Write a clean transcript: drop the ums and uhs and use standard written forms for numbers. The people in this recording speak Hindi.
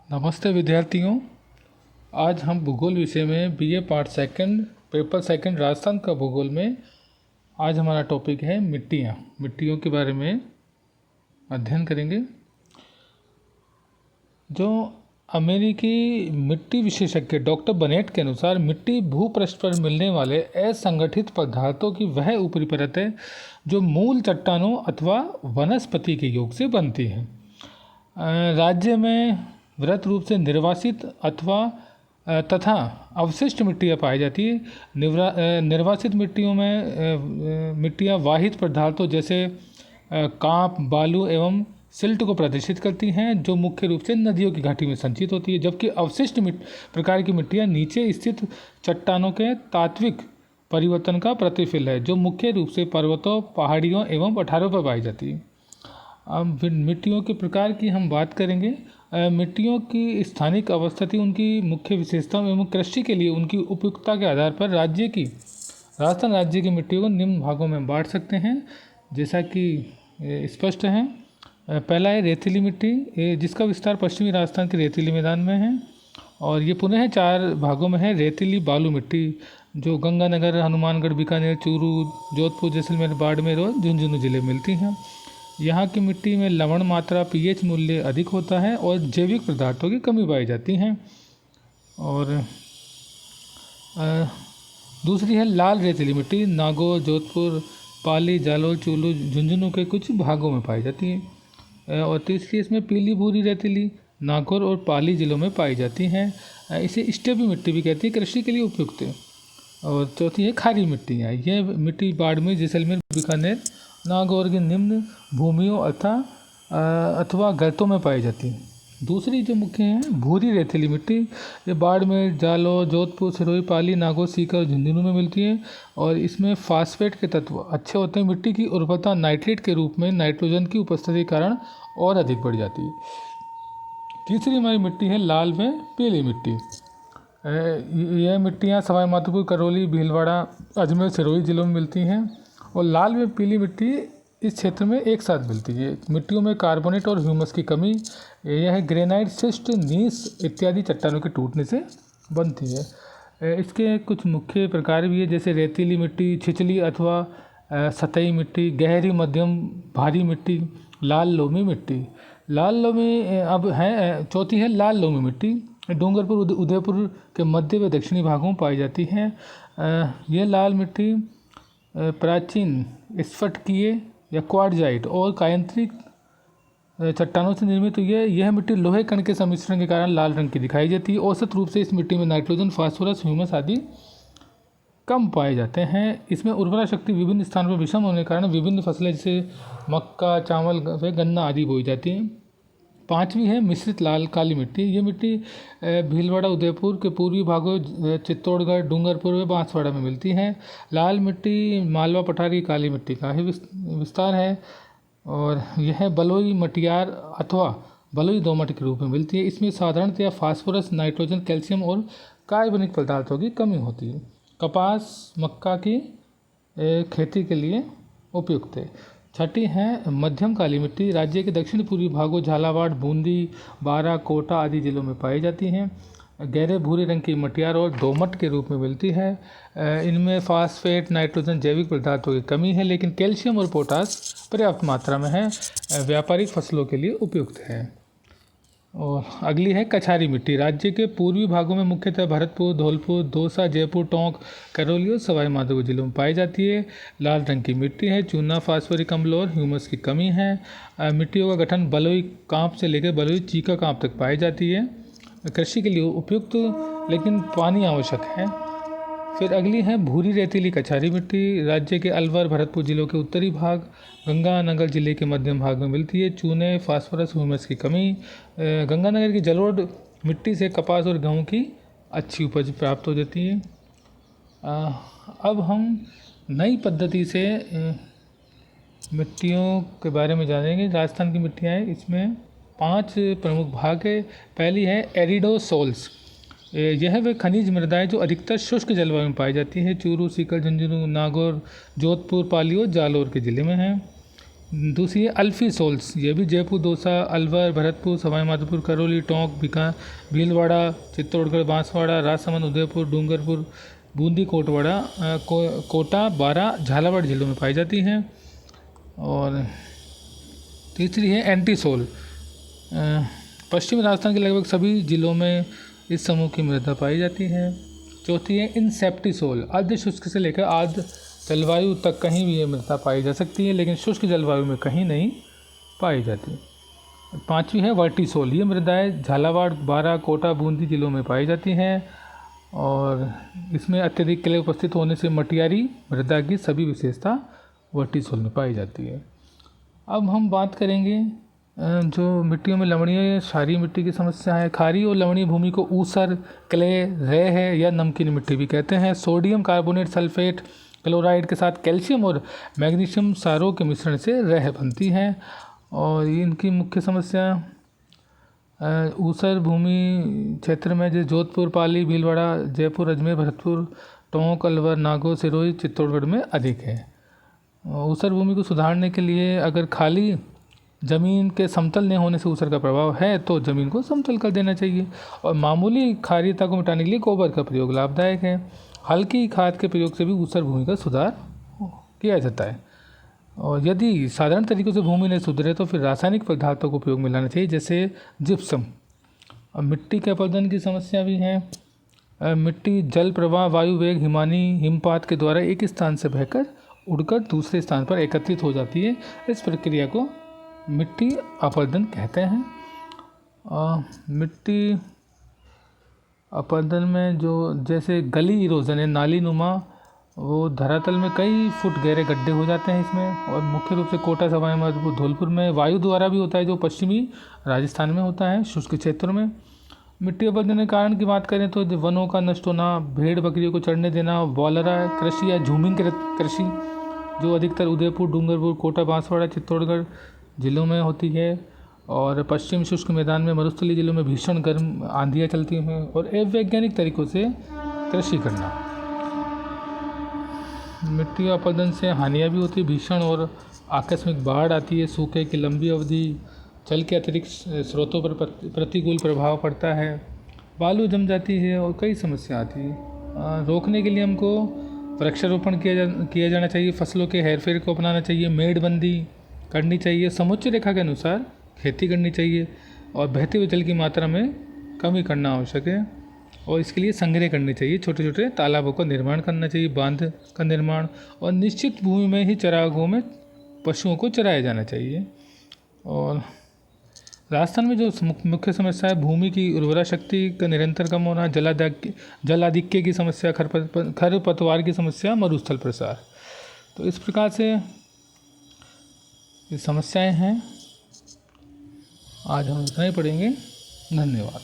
नमस्ते विद्यार्थियों। आज हम भूगोल विषय में BA part second paper second Rajasthan का भूगोल में आज हमारा टॉपिक है मिट्टियों के बारे में अध्ययन करेंगे। जो अमेरिकी मिट्टी विशेषज्ञ डॉक्टर बनेट के अनुसार मिट्टी भूपृष्ठ पर मिलने वाले असंगठित पदार्थों की वह ऊपरी परत है जो मूल चट्टानों अथवा वनस्पति के योग से बनती है। राज्य में वृहत रूप से निर्वासित अथवा तथा अवशिष्ट मिट्टियाँ पाई जाती है। निर्वासित मिट्टियों में मिट्टियाँ वाहित पदार्थों जैसे कांप, बालू एवं सिल्ट को प्रदर्शित करती हैं जो मुख्य रूप से नदियों की घाटी में संचित होती है, जबकि अवशिष्ट प्रकार की मिट्टियाँ नीचे स्थित चट्टानों के तात्विक परिवर्तन का प्रतिफल है जो मुख्य रूप से पर्वतों, पहाड़ियों एवं पठारों पर पाई जाती है। अब मिट्टियों के प्रकार की हम बात करेंगे। मिट्टियों की स्थानिक अवस्थिति, उनकी मुख्य विशेषताओं एवं कृषि के लिए उनकी उपयुक्तता के आधार पर राजस्थान राज्य की मिट्टियों को निम्न भागों में बांट सकते हैं जैसा कि स्पष्ट है। पहला है रेतीली मिट्टी, जिसका विस्तार पश्चिमी राजस्थान के रेतीली मैदान में है और ये पुनः 4 भागों में है। रेतीली बालू मिट्टी जो गंगानगर, हनुमानगढ़, बीकानेर, चूरू, जोधपुर, जैसलमेर, बाड़मेर और झुंझुनू जिले में मिलती हैं। यहाँ की मिट्टी में लवण मात्रा पीएच मूल्य अधिक होता है और जैविक पदार्थों की कमी पाई जाती है। और दूसरी है लाल रेतीली मिट्टी, नागौर, जोधपुर, पाली, जालोर, चूरू, झुंझुनू के कुछ भागों में पाई जाती है। और तीसरी इसमें पीली भूरी रेतीली नागौर और पाली जिलों में पाई जाती हैं। इसे स्टेपी मिट्टी भी कहती है, कृषि के लिए उपयुक्त है। और चौथी है खारी मिट्टी है। यह मिट्टी बाड़मेर, जैसलमेर, बीकानेर, नागौर की निम्न भूमियों अथवा गर्तों में पाई जाती है। दूसरी जो मुख्य है भूरी रेतीली मिट्टी, ये बाड़मेर, जालौर, जोधपुर, सिरोही, पाली, नागौर, सीकर और झुंझुनू में मिलती है और इसमें फास्फेट के तत्व अच्छे होते हैं। मिट्टी की उर्वरता नाइट्रेट के रूप में नाइट्रोजन की उपस्थिति के कारण और अधिक बढ़ जाती है। तीसरी हमारी मिट्टी है लाल में पीली मिट्टी। यह मिट्टियाँ सवाई माधोपुर, करौली, भीलवाड़ा, अजमेर, सिरोही जिलों में मिलती हैं और लाल में पीली मिट्टी इस क्षेत्र में एक साथ मिलती है। मिट्टियों में कार्बोनेट और ह्यूमस की कमी, यह ग्रेनाइट, सिस्ट, नीस इत्यादि चट्टानों के टूटने से बनती है। इसके कुछ मुख्य प्रकार भी है जैसे रेतीली मिट्टी, छिछली अथवा सतही मिट्टी, गहरी, मध्यम, भारी मिट्टी, लाल लोमी मिट्टी। लाल लोमी अब है चौथी है लाल लोमी मिट्टी, डूंगरपुर, उदयपुर के मध्य व दक्षिणी भागों में पाई जाती है। यह लाल मिट्टी प्राचीन स्फटिकीय या क्वार्टजाइट और कायांतरिक चट्टानों से निर्मित हुई है। यह मिट्टी लोहे कण के सम्मिश्रण के कारण लाल रंग की दिखाई देती है। औसत रूप से इस मिट्टी में नाइट्रोजन, फास्फोरस, ह्यूमस आदि कम पाए जाते हैं। इसमें उर्वरा शक्ति विभिन्न स्थानों पर विषम होने के कारण विभिन्न फसलें जैसे मक्का, चावल व गन्ना आदि बोई जाती हैं। पांचवी है मिश्रित लाल काली मिट्टी। ये मिट्टी भीलवाड़ा, उदयपुर के पूर्वी भागों, चित्तौड़गढ़, डूंगरपुर व बांसवाड़ा में मिलती है। लाल मिट्टी मालवा पठार की काली मिट्टी का ही विस्तार है और यह बलुई मटियार अथवा बलुई दोमट के रूप में मिलती है। इसमें साधारणतया फास्फोरस, नाइट्रोजन, कैल्शियम और कार्बनिक पदार्थों की कमी होती है। कपास, मक्का की खेती के लिए उपयुक्त है। छठी है मध्यम काली मिट्टी। राज्य के दक्षिण पूर्वी भागों, झालावाड़, बूंदी, बारा, कोटा आदि जिलों में पाई जाती हैं। गहरे भूरे रंग की मटियार और दोमट के रूप में मिलती है। इनमें फास्फेट, नाइट्रोजन, जैविक पदार्थों की कमी है लेकिन कैल्शियम और पोटास पर्याप्त मात्रा में है। व्यापारिक फसलों के लिए उपयुक्त है। और अगली है कछारी मिट्टी। राज्य के पूर्वी भागों में मुख्यतः भरतपुर, धौलपुर, दौसा, जयपुर, टोंक, करौली और सवाई माधोपुर जिलों में पाई जाती है। लाल रंग की मिट्टी है। चूना, फास्फोरिक अम्ल और ह्यूमस की कमी है। मिट्टियों का गठन बलुई कांप से लेकर बलुई चीका कांप तक पाई जाती है। कृषि के लिए उपयुक्त लेकिन पानी आवश्यक है। फिर अगली है भूरी रेतीली कछारी मिट्टी। राज्य के अलवर, भरतपुर जिलों के उत्तरी भाग, गंगानगर जिले के मध्यम भाग में मिलती है। चूने, फास्फोरस, ह्यूमस की कमी। गंगानगर की जलोढ़ मिट्टी से कपास और गेहूं की अच्छी उपज प्राप्त हो जाती है। अब हम नई पद्धति से मिट्टियों के बारे में जानेंगे। राजस्थान की मिट्टियाँ हैं, इसमें 5 प्रमुख भाग है। पहली है एरिडोसोल्स। यह वे खनिज मृदाएँ जो अधिकतर शुष्क जलवायु में पाई जाती है। चूरू, सीकर, झुंझुनू, नागौर, जोधपुर, पाली और जालौर के ज़िले में हैं। दूसरी है अल्फी सोल्स, ये भी जयपुर, दौसा, अलवर, भरतपुर, सवाई माधोपुर, करौली, टोंक, भीलवाड़ा, चित्तौड़गढ़, बांसवाड़ा, राजसमंद, उदयपुर, डूंगरपुर, बूंदी, कोटा, बारा, झालावाड़ जिलों में पाई जाती हैं। और तीसरी है एंटीसोल, पश्चिमी राजस्थान के लगभग सभी जिलों में इस समूह की मृदा पाई जाती है। चौथी है इंसेप्टिसोल, अर्ध शुष्क से लेकर आर्द्र जलवायु तक कहीं भी ये मृदा पाई जा सकती है, लेकिन शुष्क जलवायु में कहीं नहीं पाई जाती। पांचवी है वर्टिसोल, ये मृदाएं झालावाड़, बारा, कोटा, बूंदी जिलों में पाई जाती हैं और इसमें अत्यधिक क्ले उपस्थित होने से मटियारी मृदा की सभी विशेषता वर्टिसोल में पाई जाती है। अब हम बात करेंगे जो मिट्टियों में लवणीय क्षारीय मिट्टी की समस्या है। खारी और लवणीय भूमि को ऊसर, क्ले, रेह या नमकीन मिट्टी भी कहते हैं। सोडियम कार्बोनेट, सल्फेट, क्लोराइड के साथ कैल्शियम और मैग्नीशियम सारों के मिश्रण से रेह बनती हैं और इनकी मुख्य समस्या ऊसर भूमि क्षेत्र में जैसे जोधपुर, पाली, भीलवाड़ा, जयपुर, अजमेर, भरतपुर, टोंक, अलवर, नागौर, सिरोही, चित्तौड़गढ़ में अधिक है। ऊसर भूमि को सुधारने के लिए अगर खाली ज़मीन के समतल नहीं होने से ऊसर का प्रभाव है तो ज़मीन को समतल कर देना चाहिए और मामूली क्षारीयता को मिटाने के लिए गोबर का प्रयोग लाभदायक है। हल्की खाद के प्रयोग से भी ऊसर भूमि का सुधार किया जाता है और यदि साधारण तरीकों से भूमि नहीं सुधरे तो फिर रासायनिक पदार्थों को उपयोग में लाना चाहिए जैसे जिप्सम। और मिट्टी के अपरदन की समस्या भी है। मिट्टी जल प्रवाह, वायु वेग, हिमपात के द्वारा एक स्थान से बहकर उड़कर दूसरे स्थान पर एकत्रित हो जाती है। इस प्रक्रिया को मिट्टी अपरदन कहते हैं। मिट्टी अपरदन में जो जैसे गली इरोजन है, नाली नुमा, वो धरातल में कई फुट गहरे गड्ढे हो जाते हैं इसमें और मुख्य रूप से कोटा, सवाई माधोपुर, धौलपुर में वायु द्वारा भी होता है जो पश्चिमी राजस्थान में होता है शुष्क क्षेत्रों में। मिट्टी अपरदन के कारण की बात करें तो वनों का नष्ट होना, भेड़ बकरियों को चढ़ने देना, वॉलरा कृषि या झूमिंग कृषि जो अधिकतर उदयपुर, डूंगरपुर, कोटा, बांसवाड़ा, चित्तौड़गढ़ जिलों में होती है और पश्चिम शुष्क मैदान में मरुस्थलीय जिलों में भीषण गर्म आंधियाँ चलती हैं और अवैज्ञानिक तरीक़ों से कृषि करना। मिट्टी अपरदन से हानियाँ भी होती है, भीषण और आकस्मिक बाढ़ आती है, सूखे की लंबी अवधि, जल के अतिरिक्त स्रोतों पर प्रतिकूल प्रभाव पड़ता है, बालू जम जाती है और कई समस्या आती है। रोकने के लिए हमको वृक्षारोपण किया जाना चाहिए, फसलों के हेरफेर को अपनाना चाहिए, मेड़बंदी करनी चाहिए, समुच्चय रेखा के अनुसार खेती करनी चाहिए और बहते हुए जल की मात्रा में कमी करना आवश्यक है और इसके लिए संग्रह करनी चाहिए। छोटे छोटे तालाबों का निर्माण करना चाहिए, बांध का निर्माण और निश्चित भूमि में ही चरागाहों में पशुओं को चराया जाना चाहिए। और राजस्थान में जो मुख्य समस्या है भूमि की उर्वरा शक्ति का निरंतर कम होना, जलाधिक्य की समस्या, खरपतवार की समस्या, मरुस्थल प्रसार। तो इस प्रकार से ये समस्याएं हैं। आज हम इतना ही पढ़ेंगे। धन्यवाद।